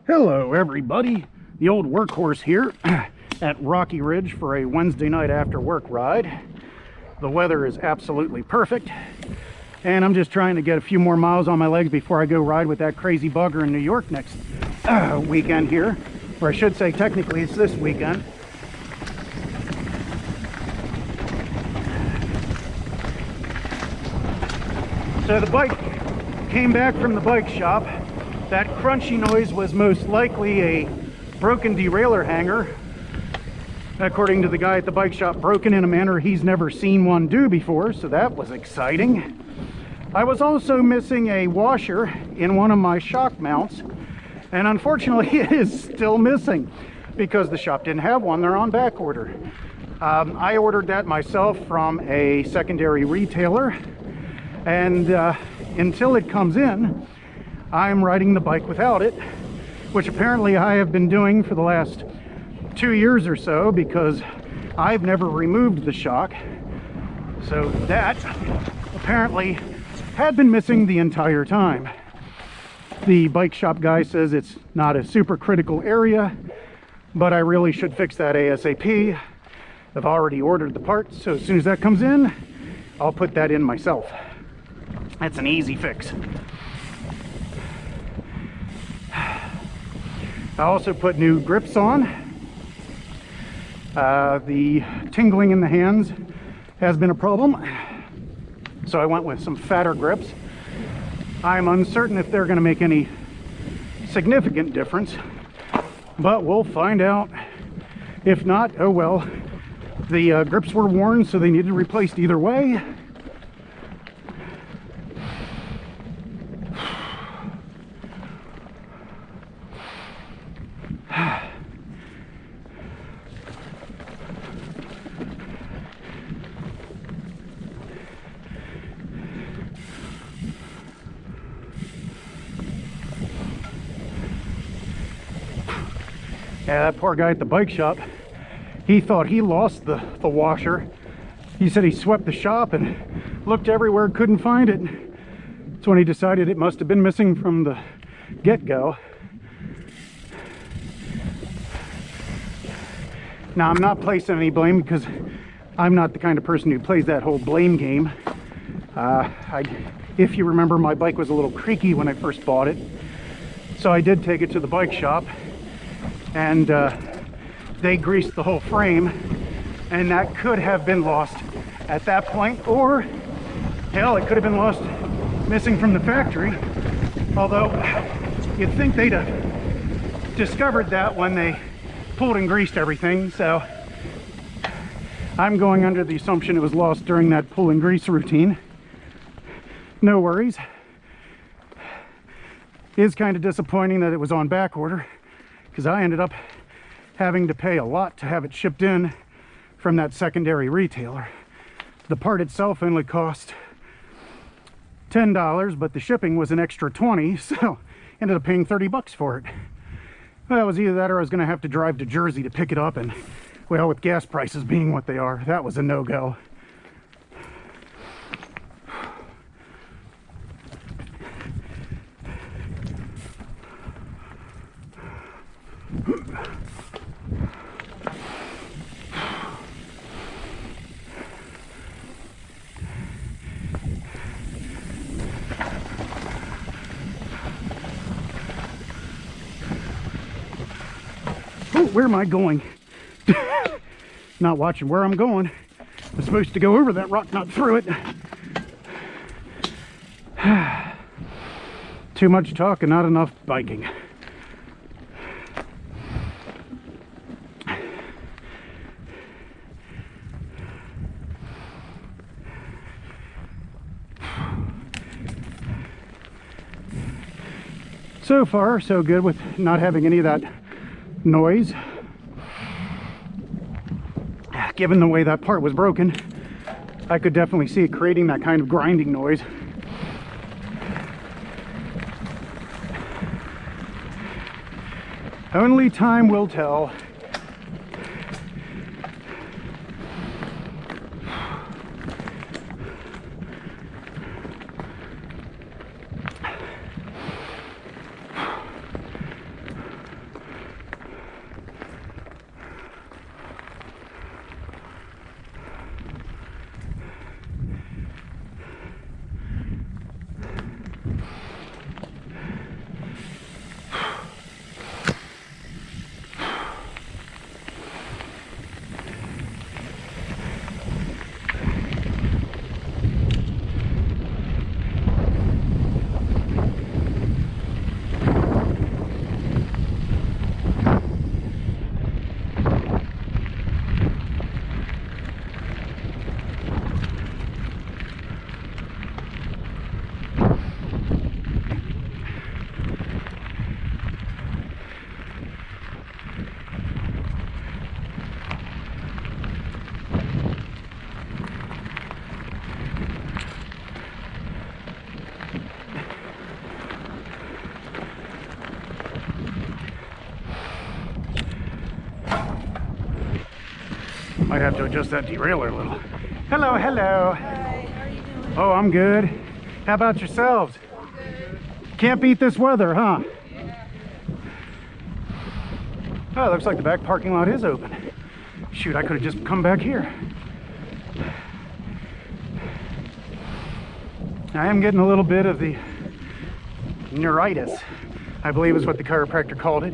Hello everybody, the old workhorse here at Rocky Ridge for a Wednesday night after work ride. The weather is absolutely perfect and I'm just trying to get a few more miles on my legs before I go ride with that crazy bugger in New York next weekend here, or I should say technically it's this weekend. So the bike came back from the bike shop. That crunchy noise was most likely a broken derailleur hanger. According to the guy at the bike shop, broken in a manner he's never seen one do before, so that was exciting. I was also missing a washer in one of my shock mounts, and unfortunately it is still missing because the shop didn't have one. They're on back order. I ordered that myself from a secondary retailer, and until it comes in, I'm riding the bike without it, which apparently I have been doing for the last 2 years or so because I've never removed the shock. So that apparently had been missing the entire time. The bike shop guy says it's not a super critical area, but I really should fix that ASAP. I've already ordered the parts, so as soon as that comes in, I'll put that in myself. That's an easy fix. I also put new grips on. The tingling in the hands has been a problem, so I went with some fatter grips. I'm uncertain if they're going to make any significant difference, but we'll find out. If not, oh well. The grips were worn, so they needed replaced either way. Yeah, that poor guy at the bike shop, he thought he lost the washer. He said he swept the shop and looked everywhere, couldn't find it. That's when he decided it must have been missing from the get-go. Now, I'm not placing any blame because I'm not the kind of person who plays that whole blame game. If you remember, my bike was a little creaky when I first bought it, so I did take it to the bike shop, and they greased the whole frame, and that could have been lost at that point, or hell, it could have been lost missing from the factory, although you'd think they'd have discovered that when they pulled and greased everything. So I'm going under the assumption it was lost during that pull and grease routine. No worries. It is kind of disappointing that it was on back order, because I ended up having to pay a lot to have it shipped in from that secondary retailer. The part itself only cost $10, but the shipping was an extra $20, so ended up paying 30 bucks for it. Well, it was either that or I was going to have to drive to Jersey to pick it up, and well, with gas prices being what they are, that was a no-go. Oh, where am I going? Not watching where I'm going. I'm supposed to go over that rock, not through it. Too much talk and not enough biking. So far, so good with not having any of that noise. Given the way that part was broken, I could definitely see it creating that kind of grinding noise. Only time will tell. Might have to adjust that derailleur a little. Hello, hello. Hi, how are you doing? Oh, I'm good. How about yourselves? Good. Can't beat this weather, huh? Yeah. Oh, it looks like the back parking lot is open. Shoot, I could have just come back here. I am getting a little bit of the neuritis, I believe is what the chiropractor called it.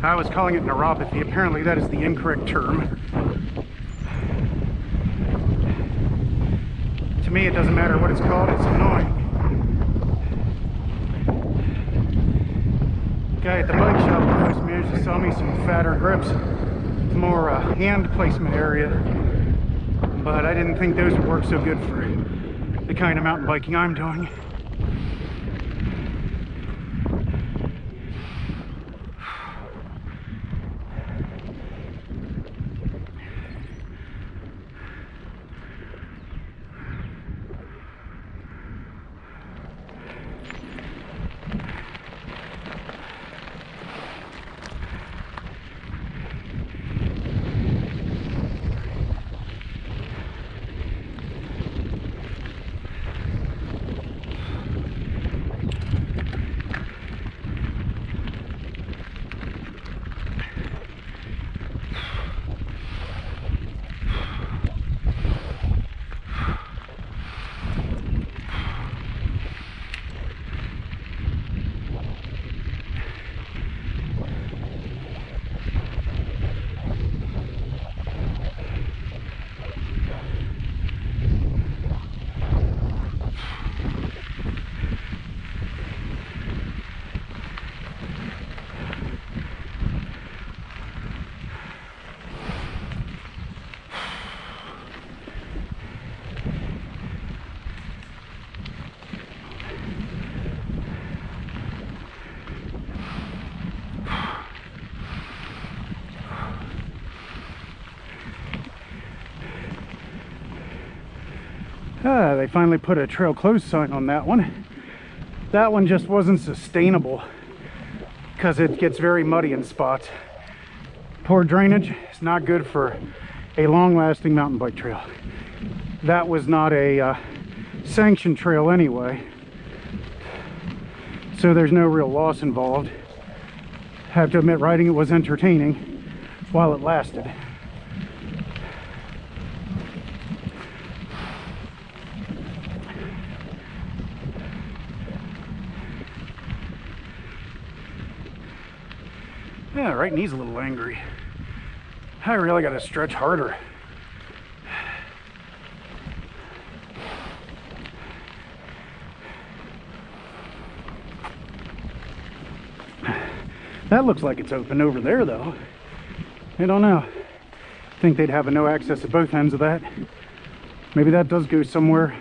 I was calling it neuropathy. Apparently that is the incorrect term. To me, it doesn't matter what it's called, it's annoying. Guy at the bike shop almost managed to sell me some fatter grips, more hand placement area, but I didn't think those would work so good for the kind of mountain biking I'm doing. They finally put a trail closed sign on that one. That one just wasn't sustainable because it gets very muddy in spots. Poor drainage is not good for a long-lasting mountain bike trail. That was not a sanctioned trail anyway, so there's no real loss involved. I have to admit, riding it was entertaining while it lasted. Yeah, right knee's a little angry. I really got to stretch harder. That looks like it's open over there though. I don't know. I think they'd have a no access at both ends of that. Maybe that does go somewhere.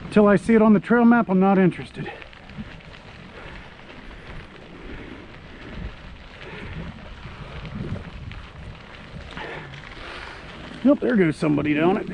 Until I see it on the trail map, I'm not interested. Nope, there goes somebody down it.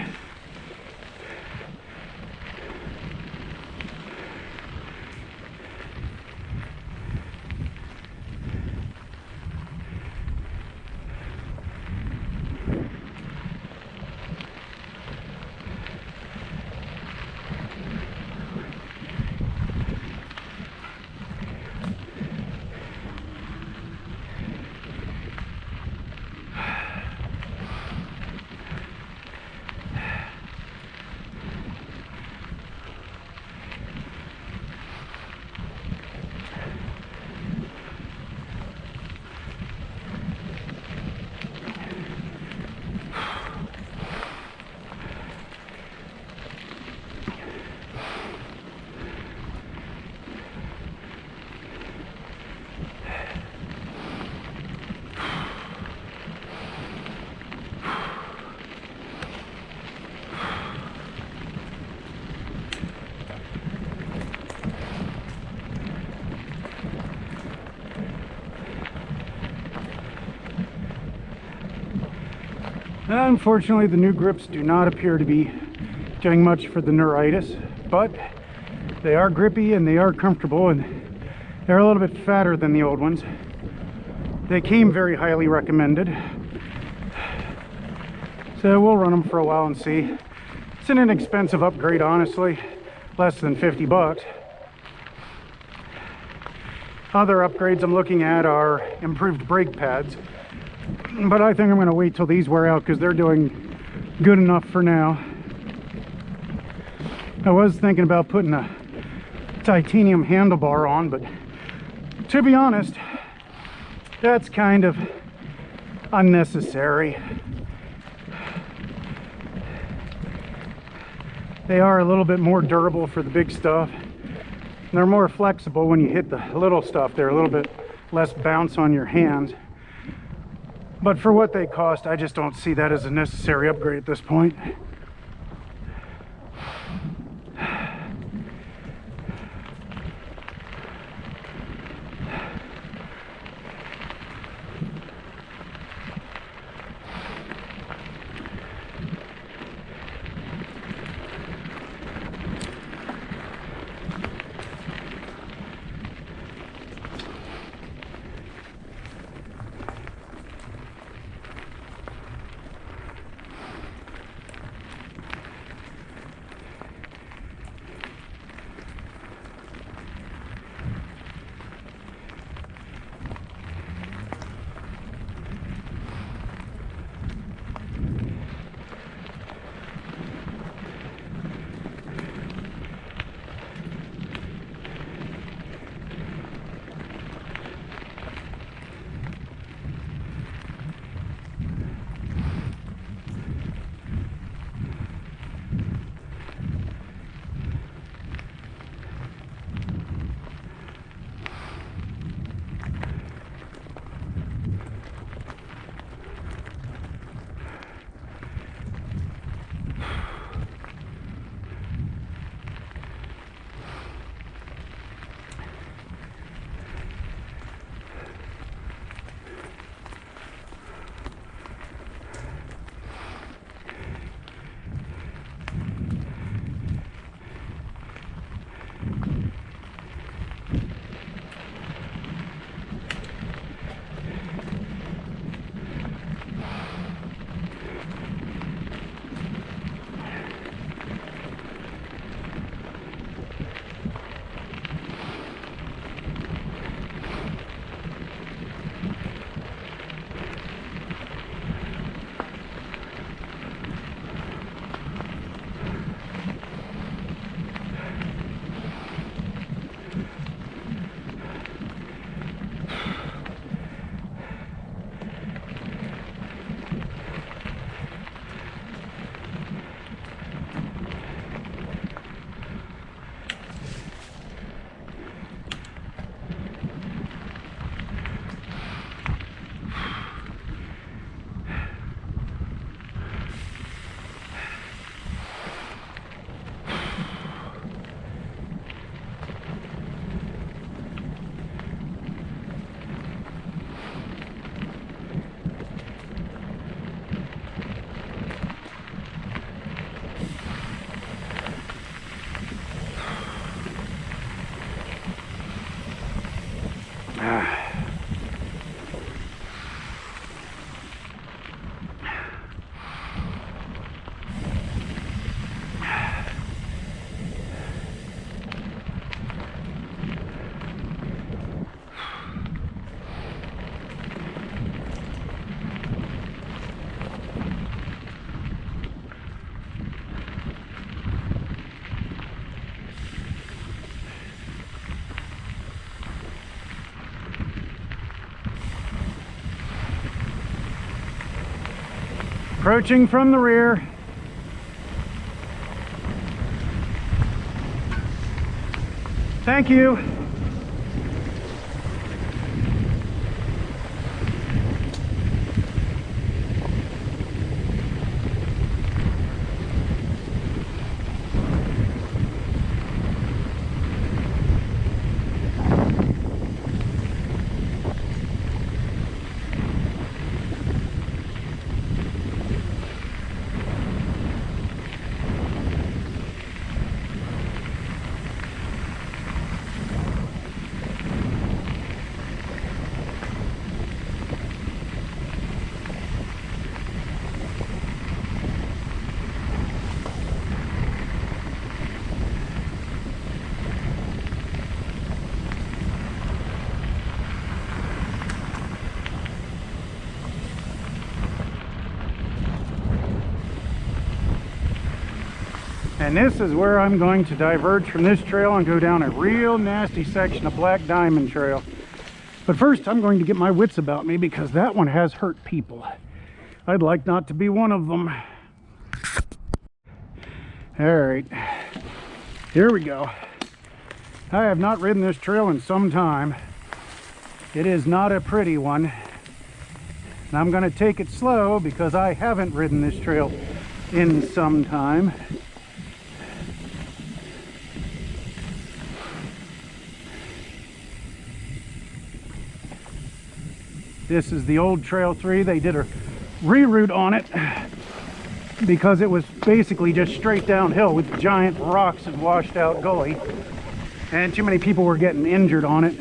Unfortunately, the new grips do not appear to be doing much for the neuritis, but they are grippy and they are comfortable, and they're a little bit fatter than the old ones. They came very highly recommended. So we'll run them for a while and see. It's an inexpensive upgrade, honestly. Less than 50 bucks. Other upgrades I'm looking at are improved brake pads. But I think I'm going to wait till these wear out because they're doing good enough for now. I was thinking about putting a titanium handlebar on, but to be honest, that's kind of unnecessary. They are a little bit more durable for the big stuff. They're more flexible when you hit the little stuff. They're a little bit less bounce on your hands. But for what they cost, I just don't see that as a necessary upgrade at this point. Approaching from the rear. Thank you. And this is where I'm going to diverge from this trail and go down a real nasty section of Black Diamond Trail. But first, I'm going to get my wits about me because that one has hurt people. I'd like not to be one of them. All right, here we go. I have not ridden this trail in some time. It is not a pretty one. And I'm going to take it slow because I haven't ridden this trail in some time. This is the old Trail 3. They did a reroute on it because it was basically just straight downhill with giant rocks and washed out gully. And too many people were getting injured on it.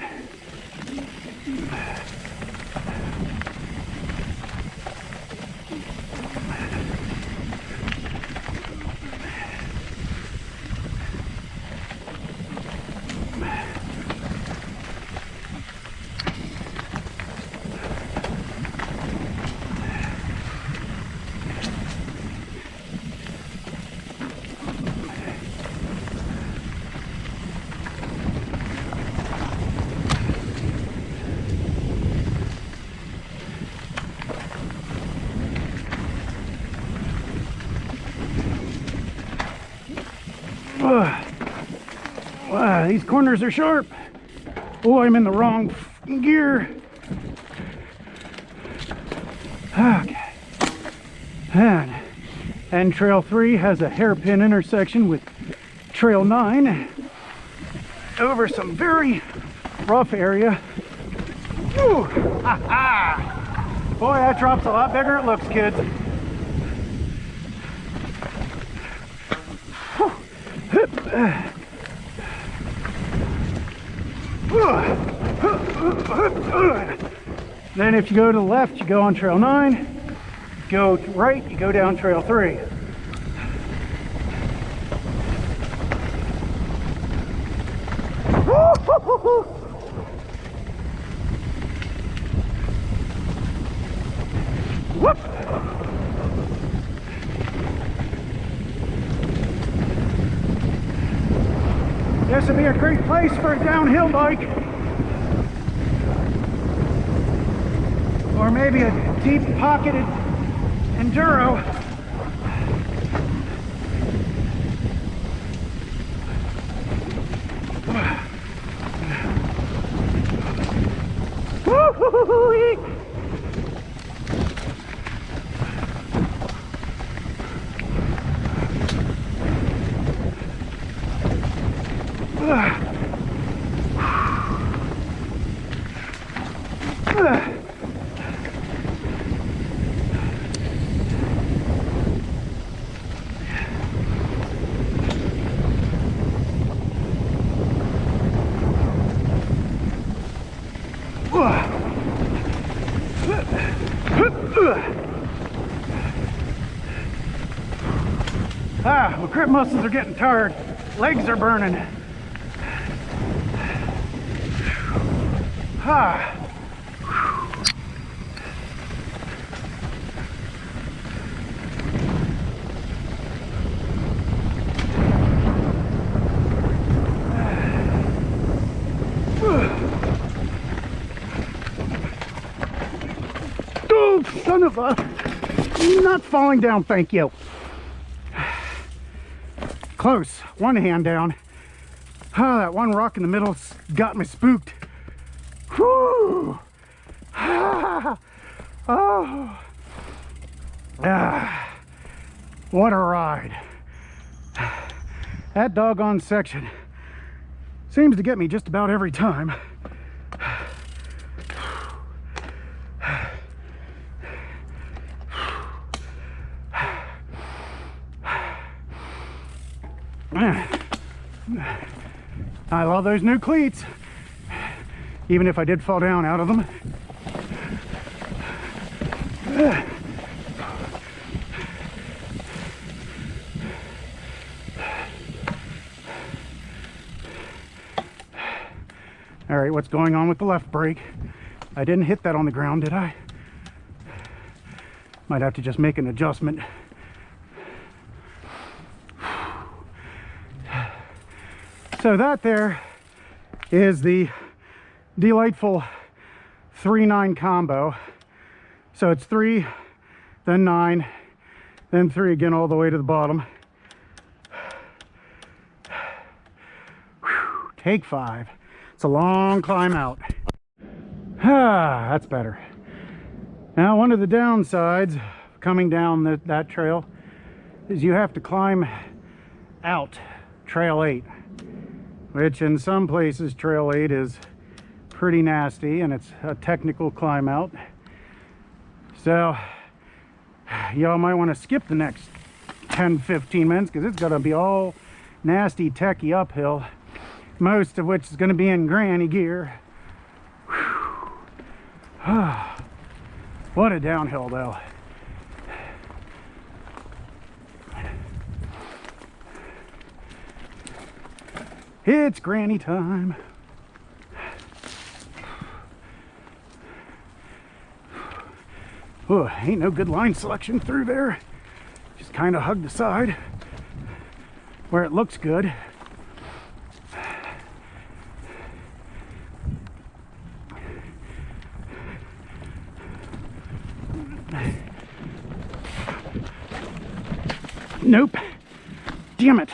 Wow, these corners are sharp. Oh, I'm in the wrong gear. Okay. And Trail 3 has a hairpin intersection with Trail 9 over some very rough area. Ooh, ha, ha. Boy, that drop's a lot bigger than it looks, kids. Then if you go to the left, you go on Trail 9. Go right, you go down Trail 3. Whoop! This would be a great place for a downhill bike. Or maybe a deep-pocketed enduro. Woo-hoo-hoo-hoo-hoo. My grip muscles are getting tired. Legs are burning. Oh, son of a... Not falling down, thank you. Close. One hand down. Ah, that one rock in the middle got me spooked. Whew. Ah. Oh. Ah. What a ride. That doggone section seems to get me just about every time. I love those new cleats, even if I did fall down out of them. All right, what's going on with the left brake? I didn't hit that on the ground, did I? Might have to just make an adjustment. So that there is the delightful 3-9 combo. So it's 3, then 9, then 3 again all the way to the bottom. Whew, take 5. It's a long climb out. Ah, that's better. Now, one of the downsides coming down that trail is you have to climb out trail 8, which in some places trail 8 is pretty nasty and it's a technical climb out. So y'all might want to skip the next 10-15 minutes because it's going to be all nasty techy uphill, most of which is going to be in granny gear. What a downhill though. It's granny time. Oh, ain't no good line selection through there. Just kind of hug the side where it looks good. Nope. Damn it.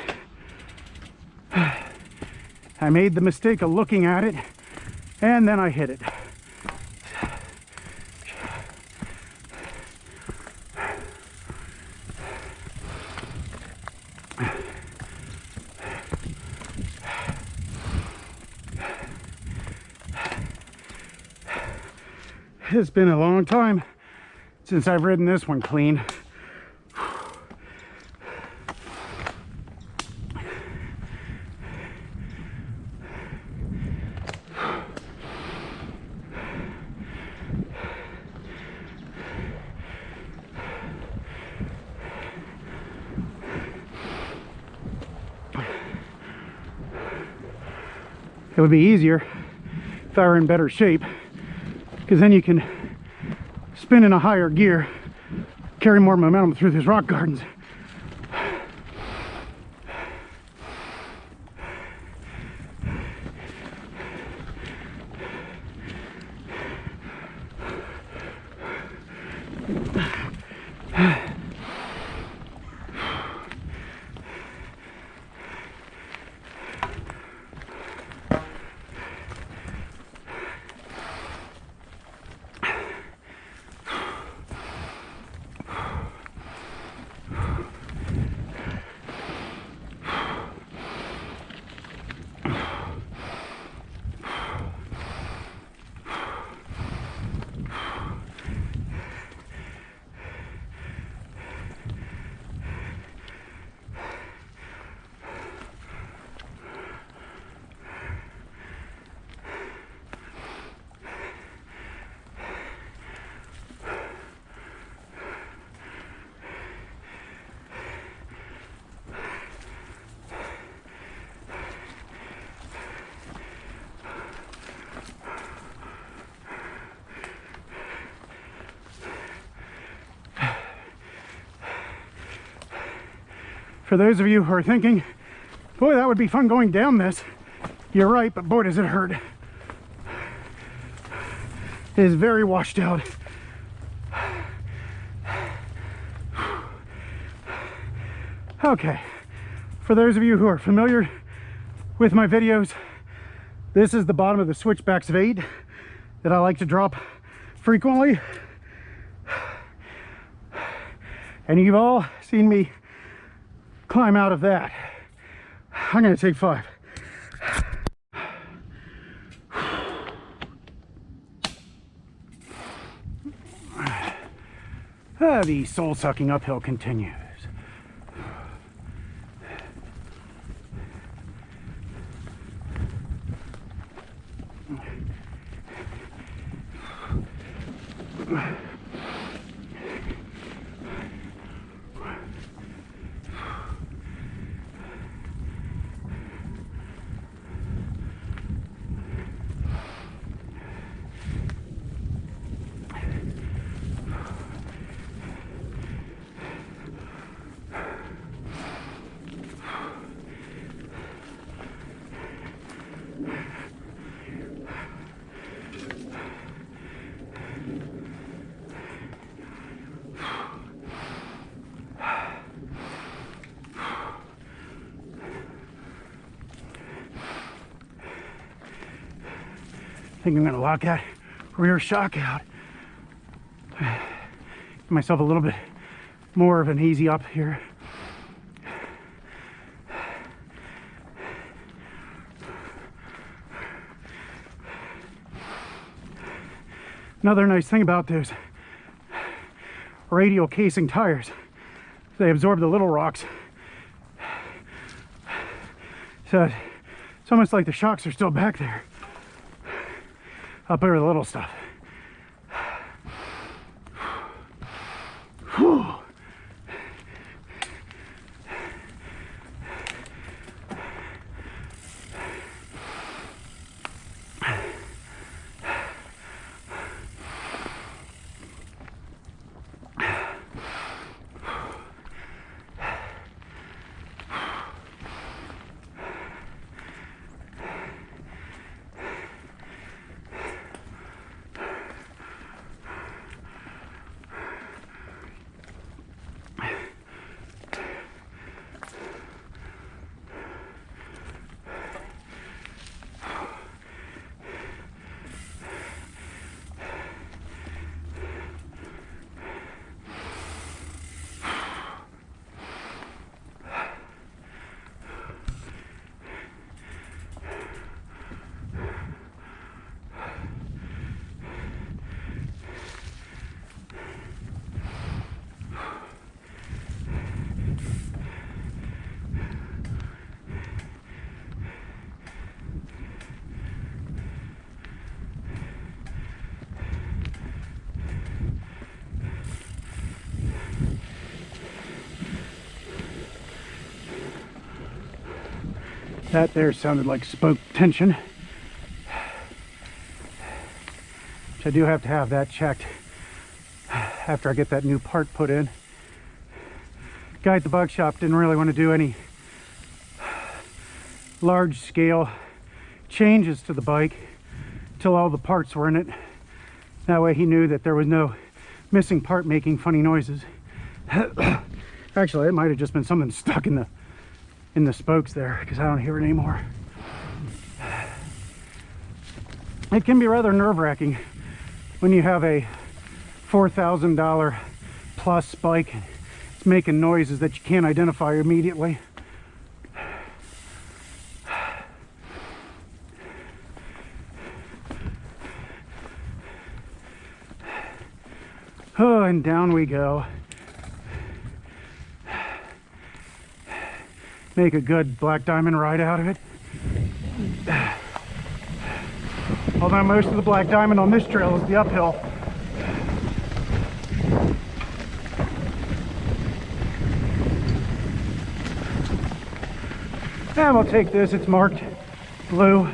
I made the mistake of looking at it and then I hit it. It's been a long time since I've ridden this one clean. It would be easier if I were in better shape, because then you can spin in a higher gear, carry more momentum through these rock gardens. For those of you who are thinking, boy, that would be fun going down this, you're right, but boy, does it hurt. It is very washed out. Okay, for those of you who are familiar with my videos, this is the bottom of the switchbacks of 8 that I like to drop frequently. And you've all seen me climb out of that. I'm going to take 5. The soul-sucking uphill continues. I think I'm gonna lock that rear shock out. Give myself a little bit more of an easy up here. Another nice thing about those radial casing tires, they absorb the little rocks. So it's almost like the shocks are still back there, up over the little stuff. Whew. That there sounded like spoke tension. Which I do have to have that checked after I get that new part put in. Guy at the bug shop didn't really want to do any large scale changes to the bike until all the parts were in it. That way he knew that there was no missing part making funny noises. Actually, it might have just been something stuck in the spokes there, because I don't hear it anymore. It can be rather nerve-wracking when you have a $4,000 plus bike. It's making noises that you can't identify immediately. Oh, and down we go. Make a good Black Diamond ride out of it. Although most of the Black Diamond on this trail is the uphill. And we'll take this, it's marked blue.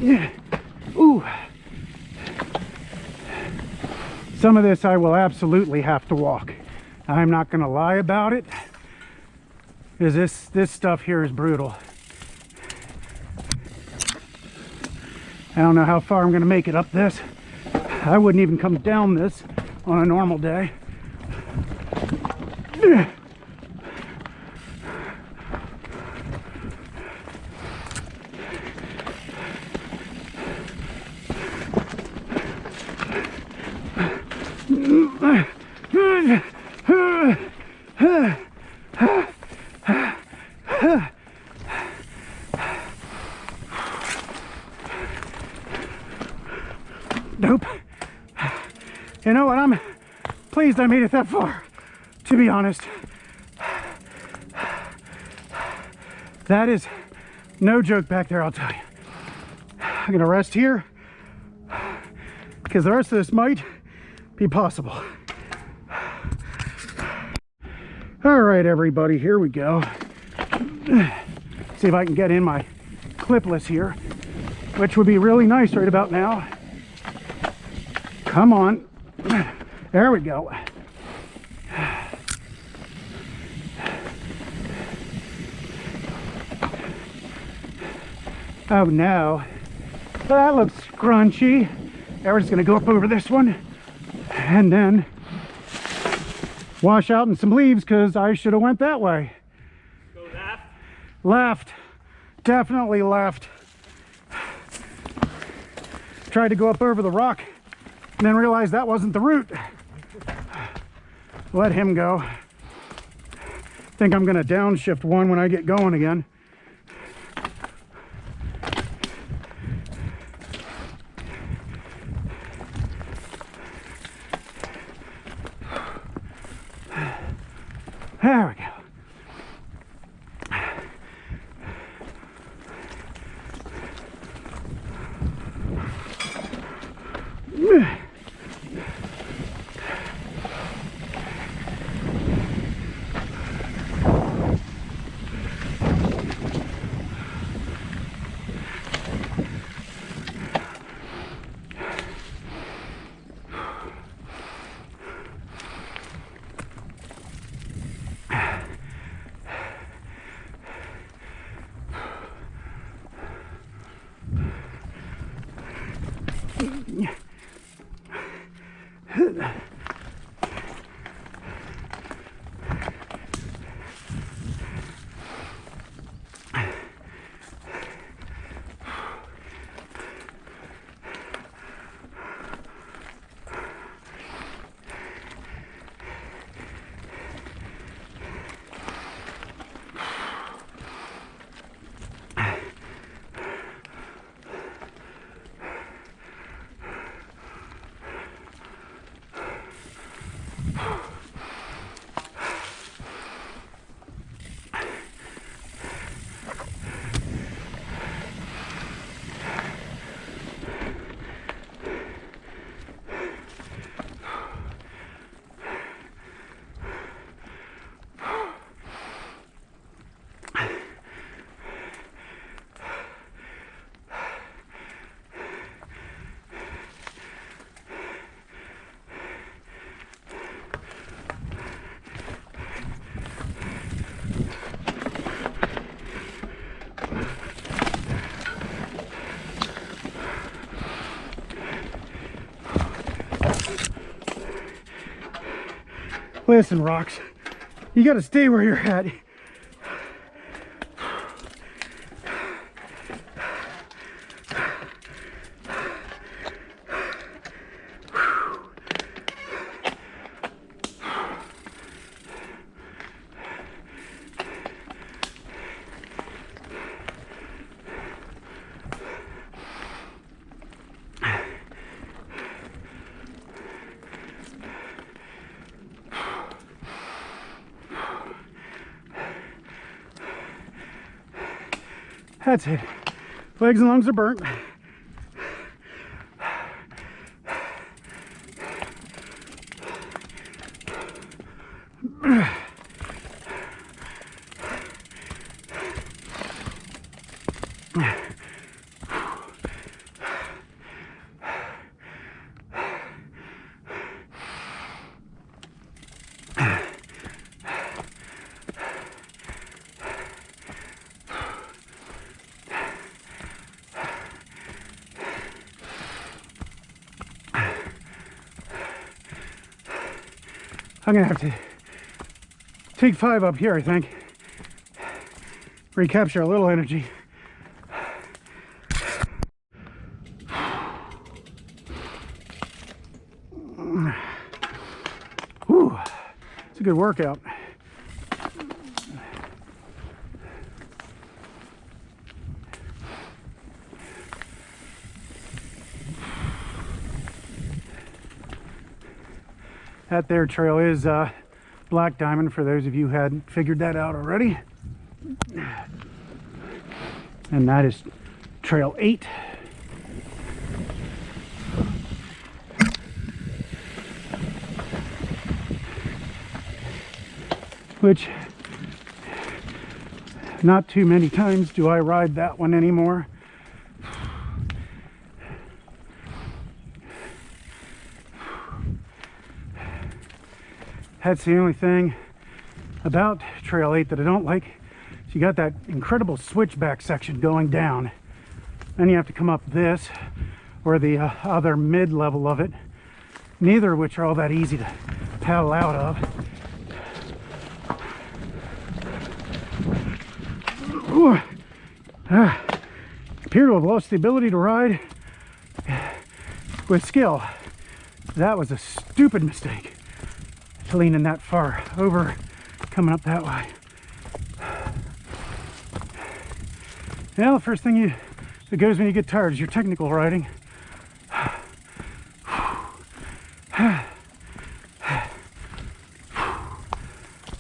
Yeah. Ooh. Some of this I will absolutely have to walk. I'm not going to lie about it, because this stuff here is brutal. I don't know how far I'm going to make it up this. I wouldn't even come down this on a normal day. Nope. You know what? I'm pleased I made it that far, to be honest. That is no joke back there, I'll tell you. I'm gonna rest here because the rest of this might be possible. All right, everybody, here we go. See if I can get in my clipless here, which would be really nice right about now. Come on. There we go. Oh no. That looks scrunchy. Now we're just gonna go up over this one. and then wash out in some leaves because I should have went that way. Go left. Left, definitely left. Tried to go up over the rock and then realized that wasn't the route. Let him go. Think I'm gonna downshift one when I get going again. There we go. Listen, Rocks, you gotta stay where you're at. That's it. Legs and lungs are burnt. I'm gonna have to take 5 up here, I think. Recapture a little energy. Whew, it's a good workout. That there trail is Black Diamond, for those of you who hadn't figured that out already. And that is Trail 8. Which, not too many times do I ride that one anymore. That's the only thing about Trail 8 that I don't like. So you got that incredible switchback section going down. Then you have to come up this, or the other mid-level of it, neither of which are all that easy to paddle out of. Ooh. Appear to have lost the ability to ride with skill. That was a stupid mistake, leaning that far over, coming up that way. Well, the first thing that goes when you get tired is your technical riding.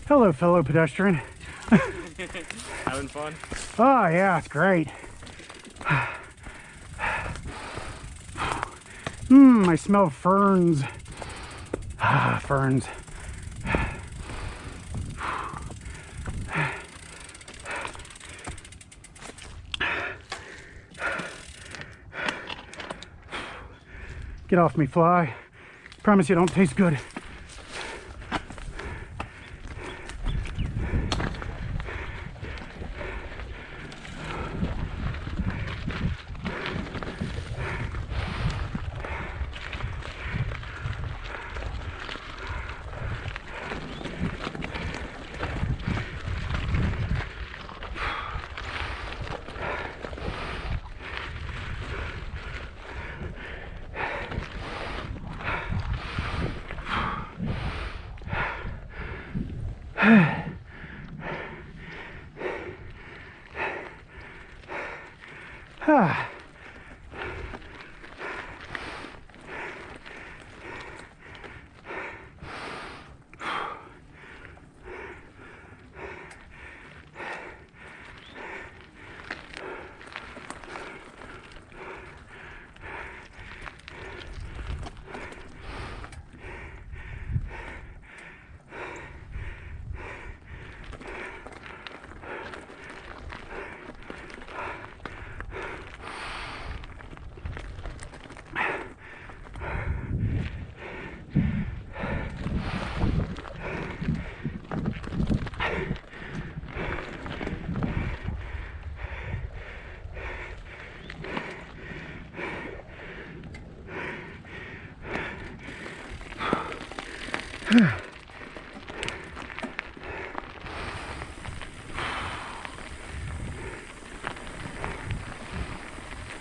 Hello, fellow pedestrian. Having fun? Oh yeah, it's great. I smell ferns. Ferns. Get off me, fly. Promise you don't taste good.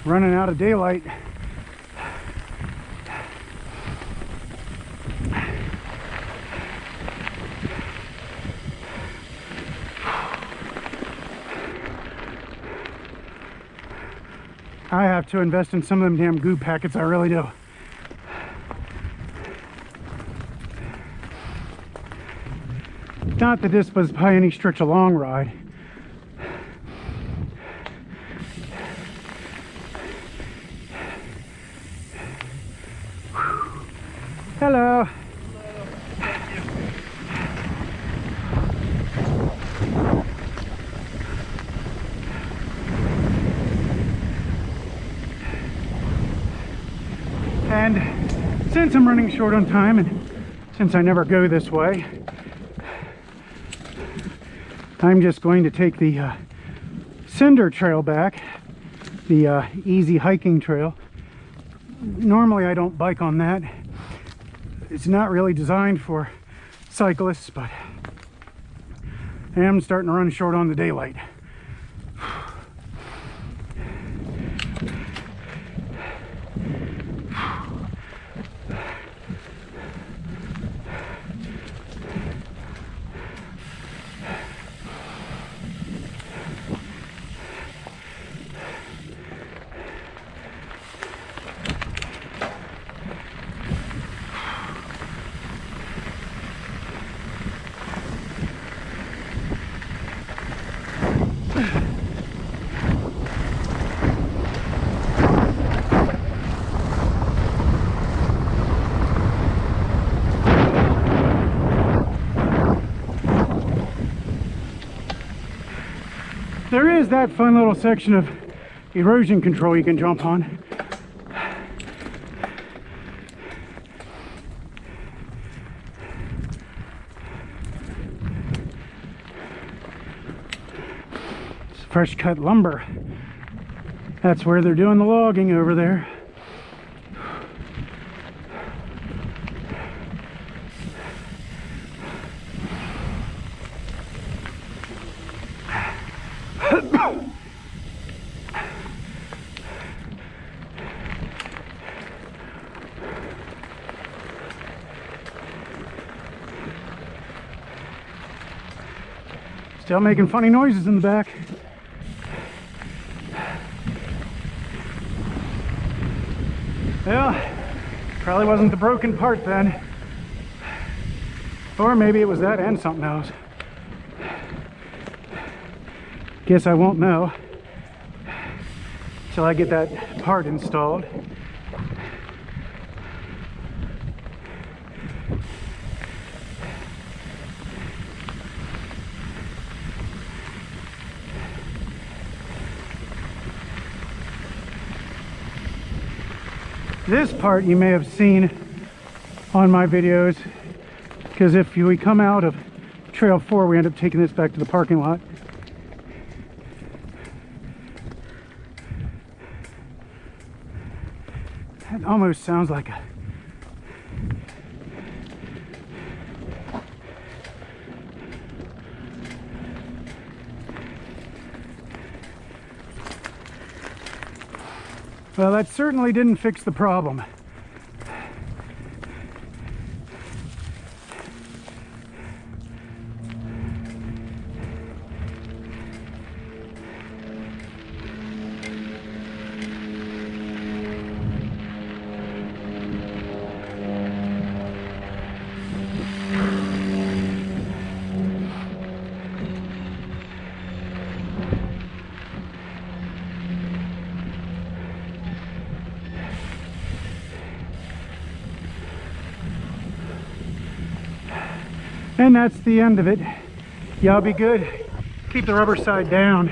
Running out of daylight. I have to invest in some of them damn goo packets, I really do. Not that this was by any stretch a long ride. Hello. And since I'm running short on time, and since I never go this way, I'm just going to take the Cinder Trail back, the easy hiking trail. Normally I don't bike on that. It's not really designed for cyclists, but I am starting to run short on the daylight. There is that fun little section of erosion control you can jump on. It's fresh cut lumber. That's where they're doing the logging over there. Still making funny noises in the back. Well, probably wasn't the broken part then. Or maybe it was that and something else. Guess I won't know till I get that part installed. This part you may have seen on my videos, because if we come out of Trail 4, we end up taking this back to the parking lot. That almost sounds like a well, that certainly didn't fix the problem. And that's the end of it. Y'all be good. Keep the rubber side down.